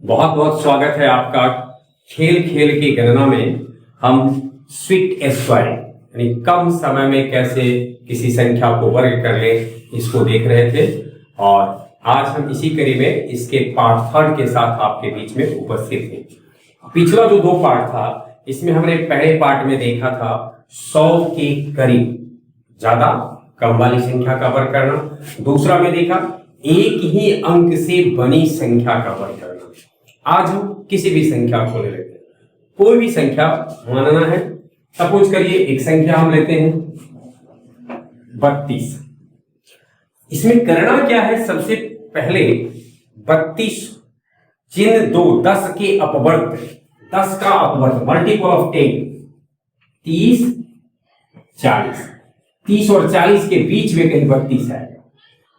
बहुत बहुत स्वागत है आपका। खेल खेल की गणना में हम स्वीट स्क्वायर यानी कम समय में कैसे किसी संख्या को वर्ग कर ले इसको देख रहे थे और आज हम इसी कड़ी में इसके पार्ट थर्ड के साथ आपके बीच में उपस्थित हैं। पिछला जो दो पार्ट था इसमें हमने पहले पार्ट में देखा था 100 के करीब ज्यादा कम वाली संख्या का वर्ग करना, दूसरा में देखा एक ही अंक से बनी संख्या का वर्ग करना। आज हम किसी भी संख्या को ले लेते हैं, कोई भी संख्या मानना है। सपोज करिए एक संख्या हम लेते हैं 32। इसमें करना क्या है, सबसे पहले 32 चिन्ह 2 10 के अपवर्त, 10 का अपवर्त मल्टीपल ऑफ 10 30 40, 30 और 40 के बीच में कहीं 32 है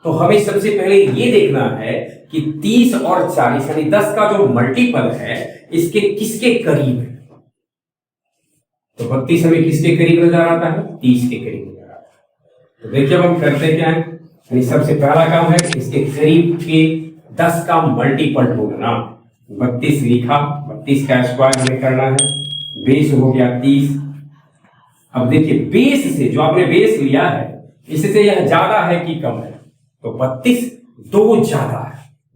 तो हमें सबसे पहले ये देखना है कि 30 और 40 यानी 10 का जो मल्टीपल है इसके किसके करीब है। तो 32 हमें किसके करीब नजर आता है, 30 के करीब नजर आता है। तो देखिए अब हम करते क्या है, यानी सबसे पहला काम है इसके करीब के 10 का मल्टीपल ढूंढना। 32 लिखा, 32 का स्क्वायर हमें करना है, बेस हो गया 30। अब देखिए बेस से जो आपने बेस लिया है इससे यह ज्यादा है कि कम है, तो 32 दो ज्यादा है।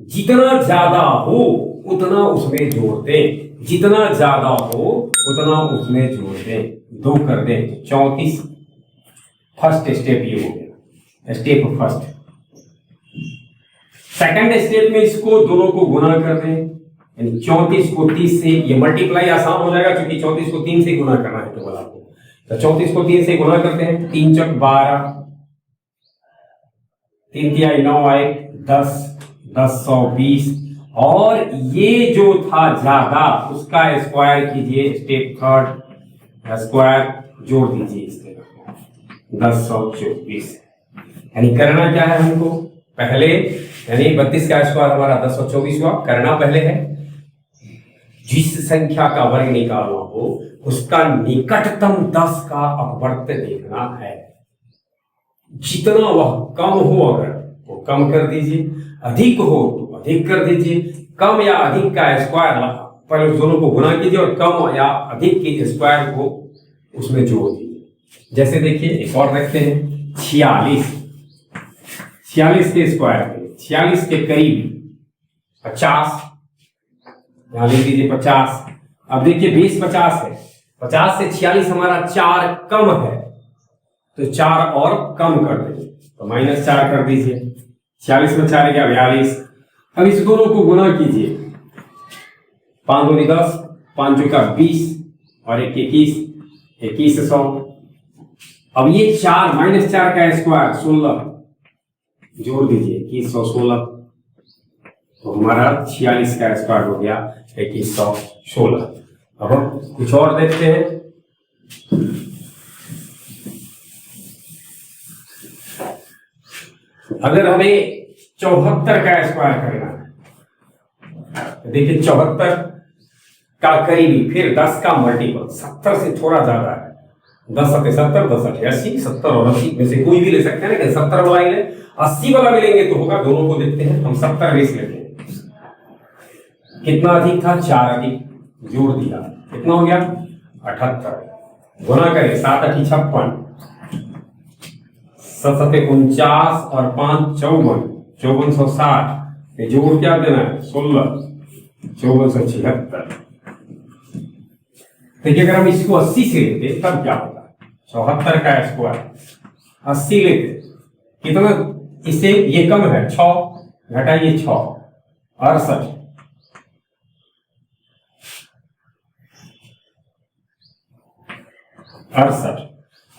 जितना ज्यादा हो उतना उसमें जोड़ दें, जितना ज्यादा हो उतना उसमें जोड़ दें, 2 कर दें 34। फर्स्ट स्टेप ये हो गया, स्टेप फर्स्ट। सेकंड स्टेप में इसको दोनों को गुना कर दें, यानी 34 को 30 से, ये मल्टीप्लाई आसान हो जाएगा क्योंकि 34 को 3 से गुना करना है केवल आपको। तो 34 को 3 से गुना करते हैं, 3 चौक 12, 3 तिहाई 9 आए 10, 10 100 20, और ये जो था ज्यादा उसका स्क्वायर कीजिए, स्टेप थर्ड स्क्वायर जोड़ दीजिए इसके 10 100 24। यानी करना क्या है हमको पहले, यानी 32 का स्क्वायर हमारा 10 124 हुआ। करना पहले है जिस संख्या का वर्ग निकालना हो उसका निकटतम 10 का अपवर्त देखना है। जितना वह कम हो अगर वो कम कर दीजिए, अधिक हो तो अधिक कर दीजिए। कम या अधिक का स्क्वायर पहले दोनों को गुना कीजिए और कम या अधिक के स्क्वायर को उसमें जोड़ दीजिए। जैसे देखिए एक और रखते हैं 46, 46 के स्क्वायर पे 46 के करीब 50, यहां लिख दीजिए 50। अब देखिए बेस 50 है, 50 से 46 हमारा 4 कम है तो 4 और कम कर देंगे, तो -4 कर दीजिए। 46 में 4 गया 42। अब इस दोनों को गुना कीजिए, 5 दूनी 10, 5 चौका 20 और 1 21, 2100। अब ये 4 -4 का स्क्वायर 16 जोड़ दीजिए, 2116। तो हमारा 46 का स्क्वायर हो गया 2116। अब हम कुछ और देखते हैं। अगर हमें 74 का स्क्वायर करना है, देखिए 74 का करीबी फिर 10 का मल्टीपल 70 से थोड़ा ज्यादा है, 10 7 70, 10 8 80, 70 और 80 में से कोई भी ले सकते हैं, लेकिन 70 वाला ही ले, 80 वाला भी लेंगे तो होगा। दोनों को देखते हैं हम, 70 बेस लेते हैं। कितना अधिक था, 4 अधिक, जोड़ दिया, कितना हो गया 78। गुना करें 7 8 56, 7 7 49 और 5 54, 5460। जोड़ क्या देना है 16, 5476। देखिए अगर हम इसको 80 से लेते तब क्या होता है, 74 का स्क्वायर 80 लेते कितना, इससे ये कम है 6 घटाइए 6 68,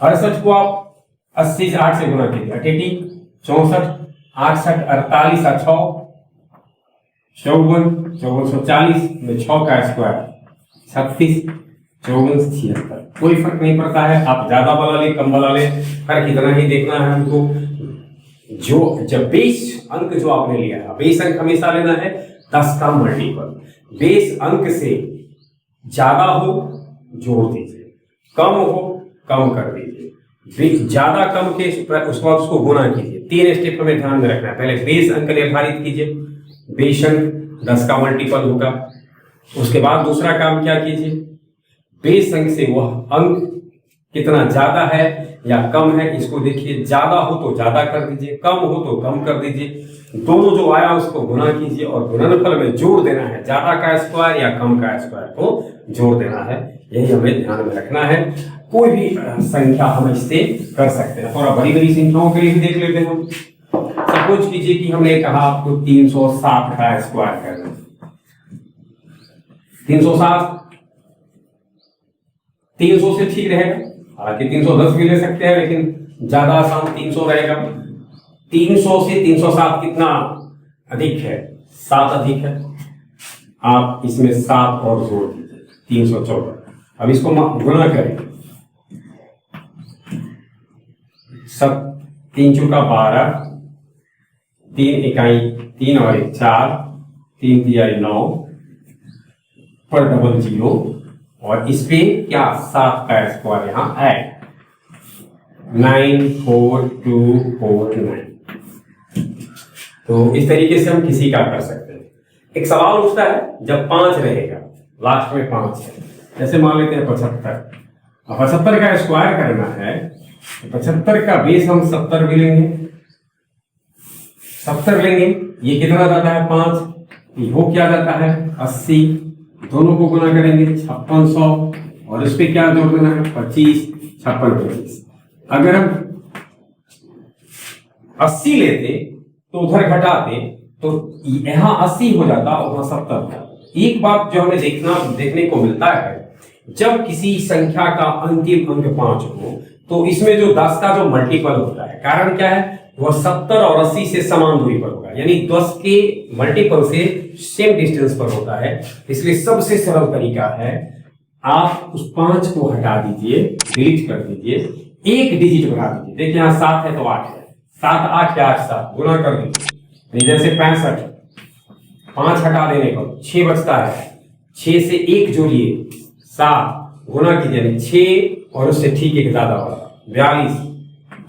68 को आप 80 से 8 से गुना कीजिए, 88 64 68 48 और 6 54, 5440 में 6 का स्क्वायर 36, 54 76। कोई फर्क नहीं पड़ता है, आप ज्यादा वाला ले कम वाला ले, फर्क इतना ही देखना है हमको। जो जब बेस अंक जो आपने लिया है, बेस अंक हमेशा लेना है 10 का मल्टीपल। बेस अंक से ज्यादा हो जोड़ दीजिए, कम हो कम कर दीजिए, ज्यादा कम के उसके बाद उसको गुना कीजिए। 3 स्टेप हमें ध्यान में रखना है। पहले बेस अंक निर्धारित कीजिए, बेस अंक 10 का मल्टीपल होगा। उसके बाद दूसरा काम क्या कीजिए, बेस अंक से वह अंक कितना ज्यादा है या कम है इसको देखिए। ज्यादा हो तो ज्यादा कर दीजिए, कम हो तो कम कर दीजिए। दोनों जो आया उसको गुना कीजिए और गुणनफल में जोड़ देना है, ज्यादा का स्क्वायर या कम का स्क्वायर को जोड़ देना है। यही हमें ध्यान में रखना है। कोई भी संख्या हम इससे कर सकते हैं। थोड़ा बड़ी बड़ी संख्याओं के लिए भी देख लेते हैं हम। सपोज कीजिए कि हमने कहा आपको 360 का स्क्वायर करना। 300 से ठीक रहेगा, हालांकि 310 भी ले सकते हैं, लेकिन ज्यादा आसान 300 रहेगा। 300 से 307 कितना अधिक है? 7 अधिक है। आप इसमें 7 और जोड़ दीजिए, 314। अब इसको गुणा करें, 3 चौका 12, 3 इकाई 3 और 1 4, 3 तिहाई 9 पर डबल 0 और इस पे क्या 7 का स्क्वायर यहां ऐड 94249। तो इस तरीके से हम किसी का कर सकते हैं। एक सवाल उठता है जब 5 रहेगा, लास्ट में 5 है, जैसे मान लेते हैं 75। 75 का स्क्वायर करना है, 75 का बेस हम 70 भी लेंगे, 70 लेंगे। ये कितना जाता है 5, ये हो क्या जाता है 80। दोनों को गुना करेंगे 5600 और इस पे क्या जोड़ देना है 25, 56 25। अगर हम 80 लेते तो उधर घटाते तो यहां 80 हो जाता और वहां 70 होता। एक बात जो हमें देखने को मिलता है, जब किसी संख्या का अंतिम अंक 5 हो तो इसमें जो 10 का जो मल्टीपल होता है, कारण क्या है, वह 70 और 80 से समान दूरी पर होगा, यानी 10 के मल्टीपल से सेम डिस्टेंस पर होता है। इसलिए सबसे सरल तरीका है, आप उस 5 को हटा दीजिए, डिलीट कर दीजिए, एक डिजिट बढ़ा दीजिए। देखिए यहाँ 7 है तो 8 है, 7 8 8 7 गुना कर दीजिए। जैसे 65, 5 हटा देने पर 6 बचता है, 6 से 1 जोड़िए 7 गुना कीजिए 6 और उससे ठीक एक ज्यादा होगा 42,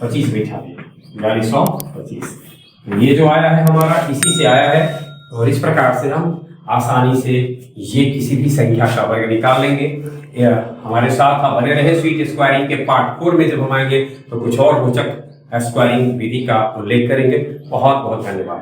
25 बैठा दिए 4225। ये जो आया है हमारा इसी से आया है और इस प्रकार से हम आसानी से ये किसी भी संख्या का वर्ग निकाल लेंगे। हमारे साथ आप बने रहे स्वीट स्क्वायरिंग के पार्ट 4 में। जब हम आएंगे तो कुछ और रोचक स्क्वायरिंग विधि का उल्लेख करेंगे। बहुत बहुत धन्यवाद।